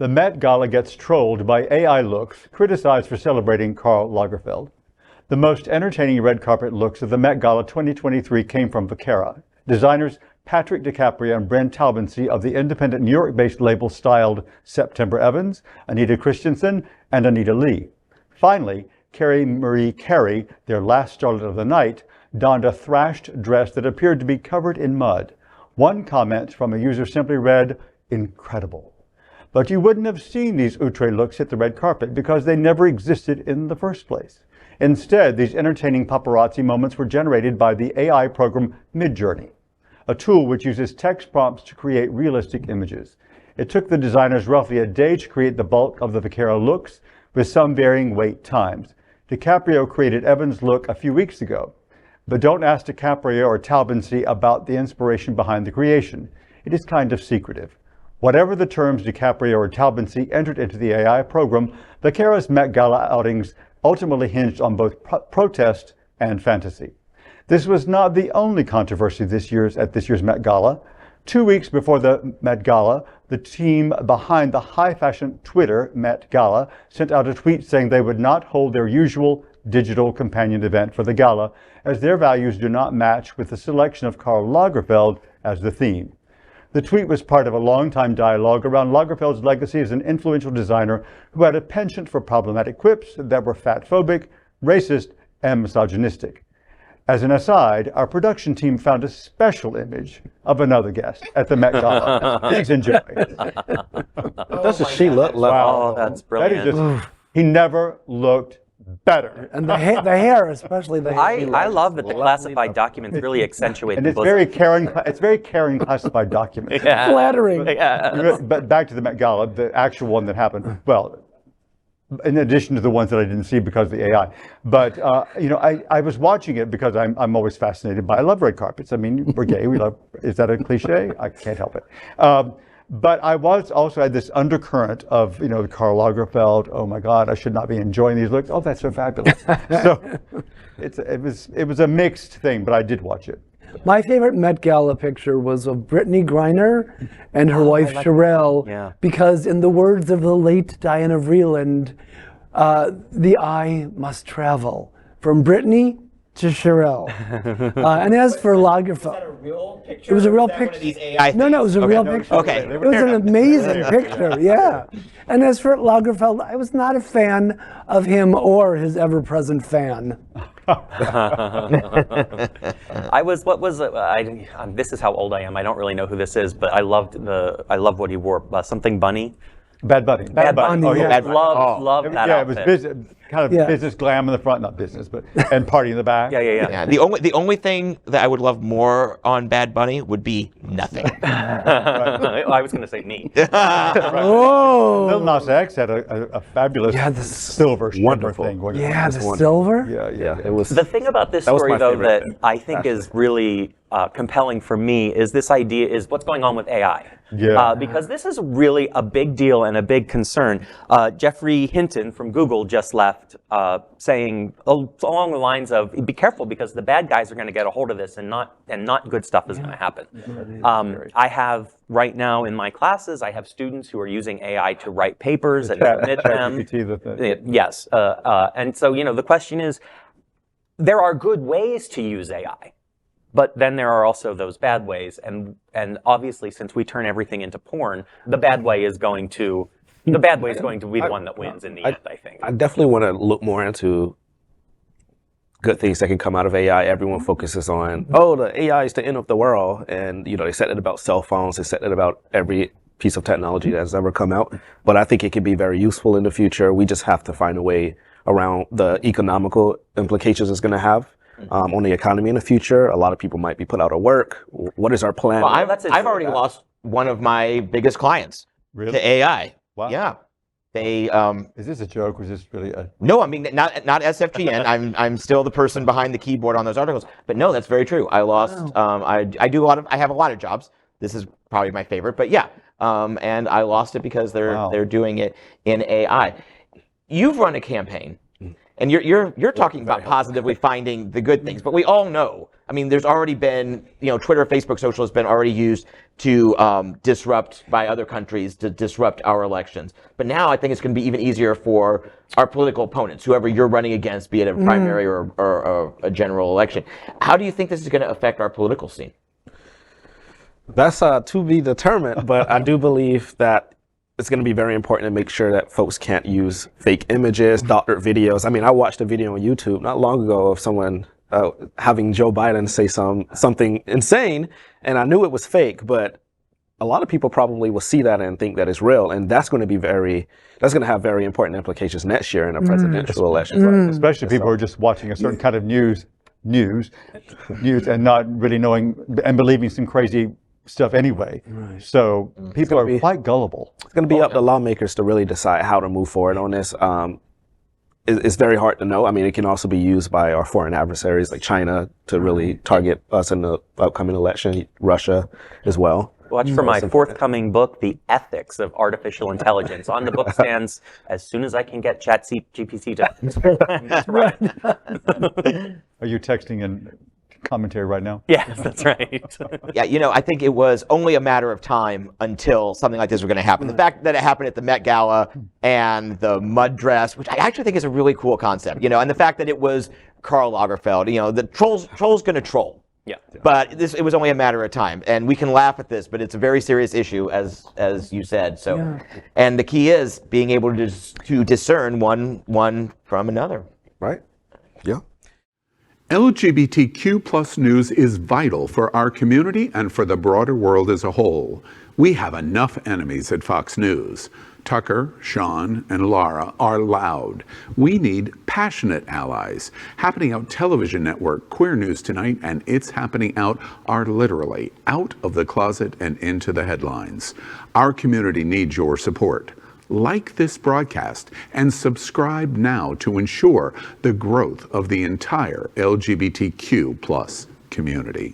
The Met Gala gets trolled by AI looks, criticized for celebrating Karl Lagerfeld. The most entertaining red carpet looks of the Met Gala 2023 came from Vaquera. Designers Patrick DiCaprio and Brent Talbensey of the independent New York-based label styled September Evans, Anita Christensen, and Anita Lee. Finally, Carrie Marie Carey, their last starlet of the night, donned a thrashed dress that appeared to be covered in mud. One comment from a user simply read, "Incredible." But you wouldn't have seen these outre looks hit the red carpet because they never existed in the first place. Instead, these entertaining paparazzi moments were generated by the AI program Midjourney, a tool which uses text prompts to create realistic images. It took the designers roughly a day to create the bulk of the Vaquera looks, with some varying wait times. DiCaprio created Evans' look a few weeks ago. But don't ask DiCaprio or Talbensey about the inspiration behind the creation. It is kind of secretive. Whatever the terms DiCaprio or Talbensey entered into the AI program, Vaquera's Met Gala outings ultimately hinged on both protest and fantasy. This was not the only controversy at this year's Met Gala. 2 weeks before the Met Gala, the team behind the high-fashion Twitter Met Gala sent out a tweet saying they would not hold their usual digital companion event for the gala, as their values do not match with the selection of Karl Lagerfeld as the theme. The tweet was part of a long-time dialogue around Lagerfeld's legacy as an influential designer who had a penchant for problematic quips that were fat-phobic, racist, and misogynistic. As an aside, our production team found a special image of another guest at the Met Gala. Please enjoy. Doesn't she look like? Wow, that's brilliant. He never looked better. And the hair, especially the hair. I love that the classified documents really accentuate And the it's bosom. very caring classified document. Yeah. Flattering. Yeah. But back to the Met Gala, the actual one that happened. Well, in addition to the ones that I didn't see because of the AI. But, I was watching it because I'm always fascinated by, I love red carpets. I mean, we're gay, we love, is that a cliche? I can't help it. But I was also had this undercurrent of, Karl Lagerfeld, oh my God, I should not be enjoying these looks. Oh, that's so fabulous. So it was a mixed thing, but I did watch it. My favorite Met Gala picture was of Brittany Griner and her wife Sherelle, because in the words of the late Diana Vreeland, the eye must travel from Brittany to Sherelle. And as for Lagerfeld, Was that a real picture? it was a real One of picture. these AI No, it was a real things? picture. Okay. It was an amazing picture, yeah. And as for Lagerfeld, I was not a fan of him or his ever-present fan. This is how old I am. I don't really know who this is, but I loved what he wore. Something Bunny. Bad Bunny. Bad Bunny. Oh, yeah. Bad Bunny. Love that outfit. It was business glam in the front, not business, but and party in the back. Yeah. The only thing that I would love more on Bad Bunny would be nothing. I was going to say me. Oh! Lil Nas X had a fabulous silver wonderful thing going on. Yeah, the silver? Yeah. It was. The thing about this That was story, my though, favorite that thing. I think is really compelling for me is this idea is what's going on with AI. Yeah. Because this is really a big deal and a big concern. Jeffrey Hinton from Google just left saying along the lines of, be careful because the bad guys are going to get a hold of this and not good stuff is going to happen. I have right now in my classes, I have students who are using AI to write papers and submit them. Yes. And so, the question is, there are good ways to use AI. But then there are also those bad ways, and obviously, since we turn everything into porn, the bad way is going to be the one that wins in the end. I think. I definitely want to look more into good things that can come out of AI. Everyone focuses on, the AI is the end of the world, and they said it about cell phones, they said it about every piece of technology that has ever come out. But I think it can be very useful in the future. We just have to find a way around the economical implications it's going to have. On the economy in the future. A lot of people might be put out of work. What is our plan? Well, I've already lost one of my biggest clients to AI. Wow. Yeah. They Is this a joke? Was this really a... No, I mean not SFGN. I'm still the person behind the keyboard on those articles. But no, that's very true. I lost I have a lot of jobs. This is probably my favorite, but yeah. And I lost it because they're doing it in AI. You've run a campaign. And you're talking about positively finding the good things, but we all know I mean, there's already been, Twitter, Facebook, social has been already used to disrupt by other countries, to disrupt our elections. But now I think it's going to be even easier for our political opponents, whoever you're running against, be it a primary or a general election. How do you think this is going to affect our political scene? That's to be determined, but I do believe that it's going to be very important to make sure that folks can't use fake images, doctored videos. I mean, I watched a video on YouTube not long ago of someone having Joe Biden say something insane, and I knew it was fake, but a lot of people probably will see that and think that it's real, and that's going to have very important implications next year in a presidential election. Especially people who are just watching a certain kind of news and not really knowing and believing some crazy stuff anyway. So people are quite gullible. It's going to be up to lawmakers to really decide how to move forward on this. It's very hard to know. I mean, it can also be used by our foreign adversaries like China to really target us in the upcoming election, Russia as well. Watch for my forthcoming book, The Ethics of Artificial Intelligence. On the book stands, as soon as I can get ChatGPT to write. Are you texting in commentary right now? Yes, that's right. Yeah, I think it was only a matter of time until something like this was going to happen. The fact that it happened at the Met Gala and the mud dress, which I actually think is a really cool concept, and the fact that it was Karl Lagerfeld, the troll's going to troll. Yeah. But it was only a matter of time, and we can laugh at this, but it's a very serious issue, as you said. So, and the key is being able to discern one from another. Right. Yeah. LGBTQ plus news is vital for our community and for the broader world as a whole. We have enough enemies at Fox News. Tucker, Sean, and Laura are loud. We need passionate allies. Happening Out television network, Queer News Tonight, and It's Happening Out are literally out of the closet and into the headlines. Our community needs your support. Like this broadcast and subscribe now to ensure the growth of the entire LGBTQ plus community.